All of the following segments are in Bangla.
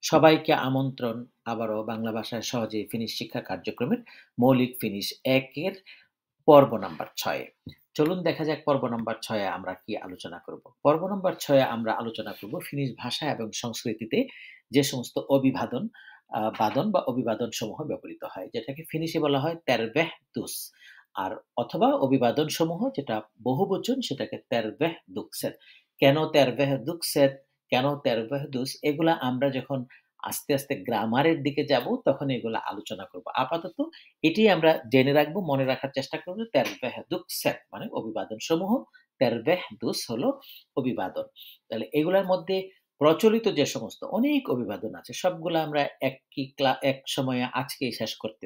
সবাইকে আমন্ত্রণ আবারও বাংলা ভাষায় সহজে ফিনিশ শিক্ষা কার্যক্রমের মৌলিক ফিনিশ ১ এর পর্ব নাম্বার ৬ এ। চলুন দেখা যাক পর্ব নাম্বার ৬ এ আমরা কি আলোচনা করব। পর্ব নাম্বার ৬ এ আমরা আলোচনা করব ফিনিশ ভাষা এবং সংস্কৃতিতে যে সমস্ত অভিবাদন, বাদন বা অভিবাদন সমূহ ব্যবহৃত হয়। যেটাকে ফিনিশে বলা হয় তেরবেহ দুস। আর অথবা অভিবাদন সমূহ যেটা বহুবচন সেটাকে তেরবেহ দুকসেত। কেন তেরবেহ দুকসেত, কেন তেরবেহ দুস এগুলা আমরা যখন আস্তে, আস্তে গ্রামারের দিকে যাব তখন এগুলা আলোচনা করব। আপাতত এটি আমরা জেনে রাখবো, মনে রাখার চেষ্টা করব। তেরবেহ দুকসেত মানে অভিবাদন সমূহ, তেরবেহ দুস হলো অভিবাদন। তাহলে এগুলার মধ্যে প্রচলিত যে সমস্ত অনেক অভিবাদন আছে সবগুলা আমরা এক সময়ে আজকেই শেষ করতে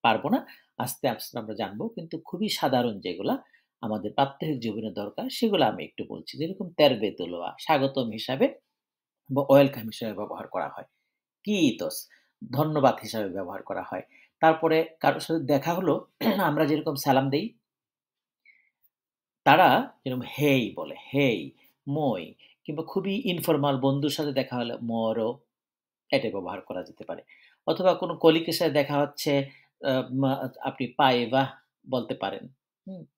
পারব না। আস্তে, আস্তে আমরা জানবো। কিন্তু খুবই সাধারণ যেগুলা আমাদের প্রাত্যহিক জীবনে দরকার সেগুলা আমি একটু বলছি। যেরকম তেরবে তুলোয়া স্বাগতম হিসাবে বা ওয়েলকাম হিসাবে ব্যবহার করা হয়। কিইতোস ধন্যবাদ হিসাবে ব্যবহার করা হয়। তারপরে কারো সাথে দেখা হলো আমরা যেরকম সালাম দেই, তারা যেরকম হেই বলে, হেই, মই কিংবা খুবই ইনফরমাল বন্ধুর সাথে দেখা হলে মরো এটা ব্যবহার করা যেতে পারে। অথবা কোনো কলিগের সাথে দেখা হচ্ছে আ মা আপনি পায়েবা বলতে পারেন।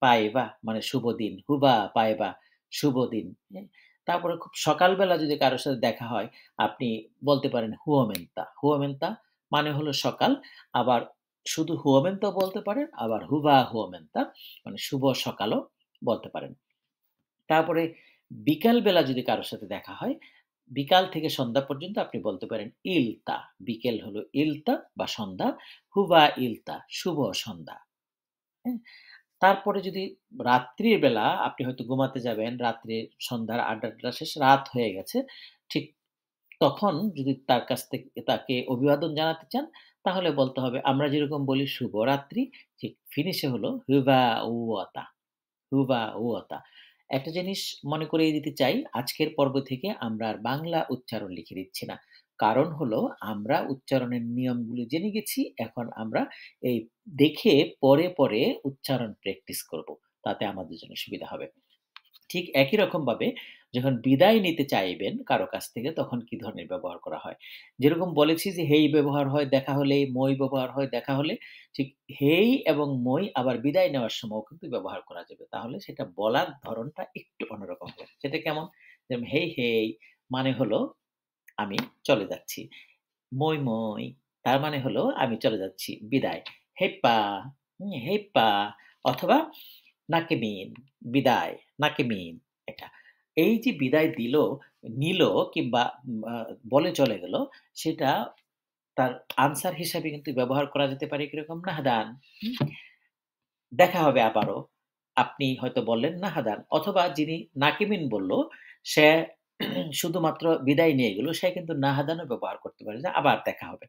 পায়েবা মানে শুভ দিন। হুবা পায়েবা শুভ দিন। হ্যাঁ? তারপরে খুব সকালবেলা যদি কারো সাথে দেখা হয়, আপনি বলতে পারেন হুয়ামেন্তা। হুয়ামেন্তা মানে হলো সকাল। আবার শুধু হুয়ামেন্তাও বলতে পারেন, আবার হুবা হুয়ামেন্তা মানে শুভ সকালও বলতে পারেন। তারপরে বিকালবেলা যদি কারো সাথে দেখা হয়, বিকাল থেকে সন্ধ্যা পর্যন্ত আপনি বলতে পারেন ইলতা। বিকেল হলো ইলতা বা সন্ধ্যা। হুবা ইলতা শুভ সন্ধ্যা। হ্যাঁ? তারপরে যদি রাত্রির বেলা আপনি হয়তো ঘুমাতে যাবেন, রাত্রে সন্ধ্যার আড্ডা-টাড্ডা শেষ, রাত হয়ে গেছে। ঠিক তখন যদি তার কাছ থেকে তাকে অভিবাদন জানাতে চান, তাহলে বলতে হবে আমরা যেরকম বলি শুভরাত্রি, ঠিক ফিনিশে হলো হুবা উয়াতা। হুবা উয়াতা। একটা জিনিস মনে করিয়ে দিতে চাই, আজকের পর্ব থেকে আমরা আর বাংলা উচ্চারণ লিখে দিচ্ছি না। কারণ হলো আমরা উচ্চারণের নিয়মগুলো জেনে গেছি। এখন আমরা এই দেখে পরে, পরে উচ্চারণ প্র্যাকটিস করব। তাতে আমাদের জন্য সুবিধা হবে। ঠিক একই রকমভাবে যখন বিদায় নিতে চাইবেন কারো কাছ থেকে তখন কি ধরনের ব্যবহার করা হয়? যেরকম বলেছি যে হেই ব্যবহার হয় দেখা হলে, মই ব্যবহার হয় দেখা হলে। ঠিক হেই এবং মই আবার বিদায় নেওয়ার সময়ও কিন্তু ব্যবহার করা যাবে। তাহলে সেটা বলার ধরনটা একটু অন্যরকম হবে। সেটা কেমন? যেমন হেই, হেই মানে হলো আমি চলে যাচ্ছি। মই, মই তার মানে হলো আমি চলে যাচ্ছি। বিদায়। হেপ্পা, হেপ্পা অথবা নাকেমিন, বিদায়, নাকেমিন এটা। এই যে বিদায় দিল, নিল কিংবা আ বলে চলে গেল সেটা তার আনসার হিসাবে কিন্তু ব্যবহার করা যেতে পারে কিরকম? নাহদান। হুম? দেখা হবে আবারও। আপনি হয়তো বললেন নাহাদান অথবা যিনি নাকিমিন বলল সে শুধুমাত্র বিদায় নিয়ে গেল। সে কিন্তু নাহাদানও ব্যবহার করতে পারে যে আবার দেখা হবে।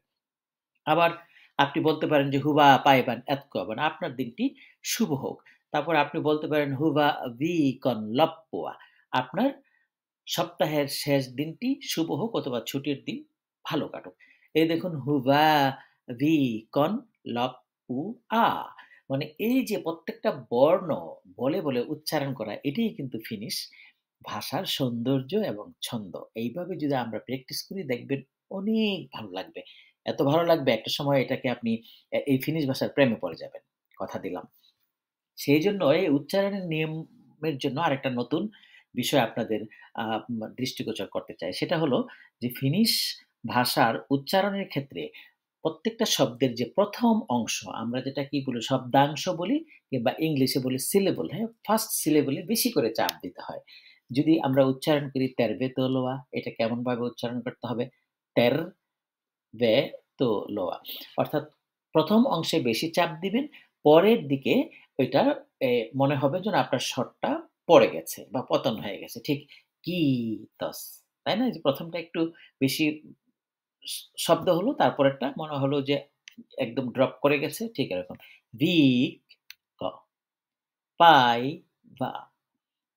আবার আপনি বলতে পারেন যে হুবা পাইবান এতকো মানে আপনার দিনটি শুভ হোক। তারপর আপনি বলতে পারেন হুবা ভিকন লপ্পোয়া আপনার সপ্তাহের শেষ দিনটি শুভ হোক অথবা ছুটির দিন ভালো কাটুক। এই দেখুন হুবা ভিকন লপ্পুআ মানে এই যে প্রত্যেকটা বর্ণ বলে, বলে উচ্চারণ করা এটাই কিন্তু ফিনিশ ভাষার সৌন্দর্য এবং ছন্দ। এইভাবে যদি আমরা প্র্যাকটিস করি দেখবেন অনেক ভালো লাগবে। এত ভালো লাগবে একটা সময় এটাকে আপনি এই ফিনিশ ভাষার প্রেমে পড়ে যাবেন। কথা দিলাম। সেইজন্য এই উচ্চারণের নিয়মের জন্য আরেকটা নতুন বিষয় আপনাদের দৃষ্টিগোচর করতে চাই। সেটা হলো যে ফিনিশ ভাষার উচ্চারণের ক্ষেত্রে প্রত্যেকটা শব্দের যে ১ম অংশ আমরা যেটা কি বলি শব্দাংশ বলি কিংবা ইংলিশে বলি সিলেবল, হ্যাঁ? ফার্স্ট সিলেবলে বেশি করে চাপ দিতে হয়। যদি আমরা উচ্চারণ করি তেরবে-তো-লোয়া এটা কেমনভাবে উচ্চারণ করতে হবে? তের-বে-তো-লোয়া অর্থাৎ ১ম অংশে বেশি চাপ দিবেন, পরের দিকে ওইটা এ মনে হবে যেন আপনার স্বরটা পড়ে গেছে বা পতন হয়ে গেছে। ঠিক কিতস, তাই না? এই যে ১ম টা একটু বেশি স শব্দ হলো, তারপরেরটা মনে হলো যে একদম ড্রপ করে গেছে, ঠিক এরকম। ভিক ক, পাই বা,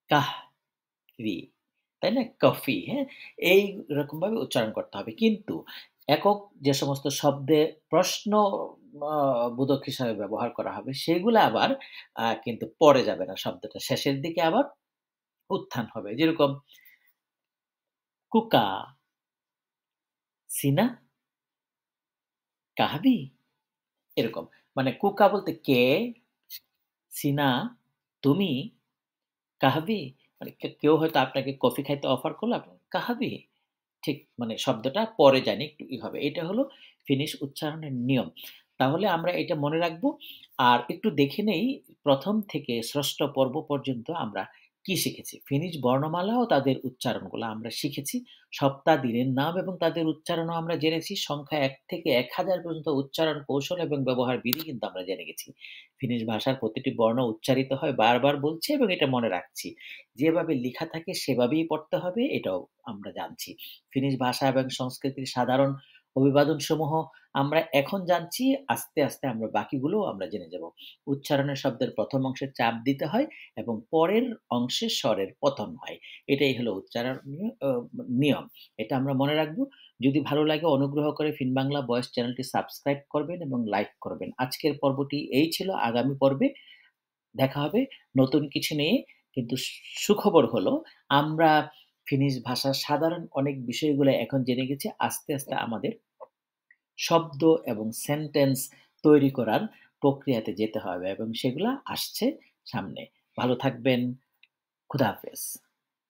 কাহভি, তাই না? কফি, হ্যাঁ? এইরকমভাবে উচ্চারণ করতে হবে। কিন্তু একক যে সমস্ত শব্দে প্রশ্ন আ বোধক হিসাবে ব্যবহার করা হবে, সেগুলা আবার কিন্তু পরে যাবে না শব্দটা। শেষের দিকে আবার উত্থান হবে। যেরকম কুকা, সিনা, কাহাবি? এরকম। মানে কুকা বলতে কে, সিনা, তুমি, কাহাবি? মানে কেউ হয়তো আপনাকে কফি খাইতে অফার করলো, আপনি কাহাবি? ঠিক মানে শব্দটা পরে জানি একটু হবে। এটা হলো ফিনিশ উচ্চারণের নিয়ম। তাহলে আমরা এটা মনে রাখবো। আর একটু দেখে নেই ১ম থেকে ষষ্ঠ পর্ব পর্যন্ত আমরা কি শিখেছি। ফিনিশ বর্ণমালা ও তাদের উচ্চারণগুলা আমরা শিখেছি। সপ্তাহ, দিনের নাম এবং তাদের উচ্চারণও আমরা জেনেছি। সংখ্যা ১ থেকে ১,০০০ পর্যন্ত উচ্চারণ কৌশল এবং ব্যবহার বিধি কিন্তু আমরা জেনে গেছি। ফিনিশ ভাষার প্রতিটি বর্ণ উচ্চারিত হয় বারবার বলছি এবং এটা মনে রাখছি। যেভাবে লিখা থাকে সেভাবেই পড়তে হবে এটাও আমরা জানছি। ফিনিশ ভাষা এবং সংস্কৃতির সাধারণ অভিবাদনসমূহ আমরা এখন জানছি। আস্তে, আস্তে আমরা বাকিগুলোও আমরা জেনে যাব। উচ্চারণের শব্দের ১ম অংশে চাপ দিতে হয় এবং পরের অংশে স্বরের পতন হয়। এটাই হলো উচ্চারণীয় নিয়ম। এটা আমরা মনে রাখবো। যদি ভালো লাগে অনুগ্রহ করে ফিনবাংলা ভয়েস চ্যানেলটি সাবস্ক্রাইব করবেন এবং লাইক করবেন। আজকের পর্বটি এই ছিল। আগামী পর্বে দেখা হবে নতুন কিছু নিয়ে। কিন্তু সুখবর হলো আমরা ফিনিশ ভাষার সাধারণ অনেক বিষয়গুলো এখন জেনে গেছি। আস্তে, আস্তে আমাদের শব্দ এবং সেন্টেন্স তৈরি করার প্রক্রিয়াতে যেতে হবে এবং সেগুলা আসছে সামনে। ভালো থাকবেন। খোদা হাফেজ।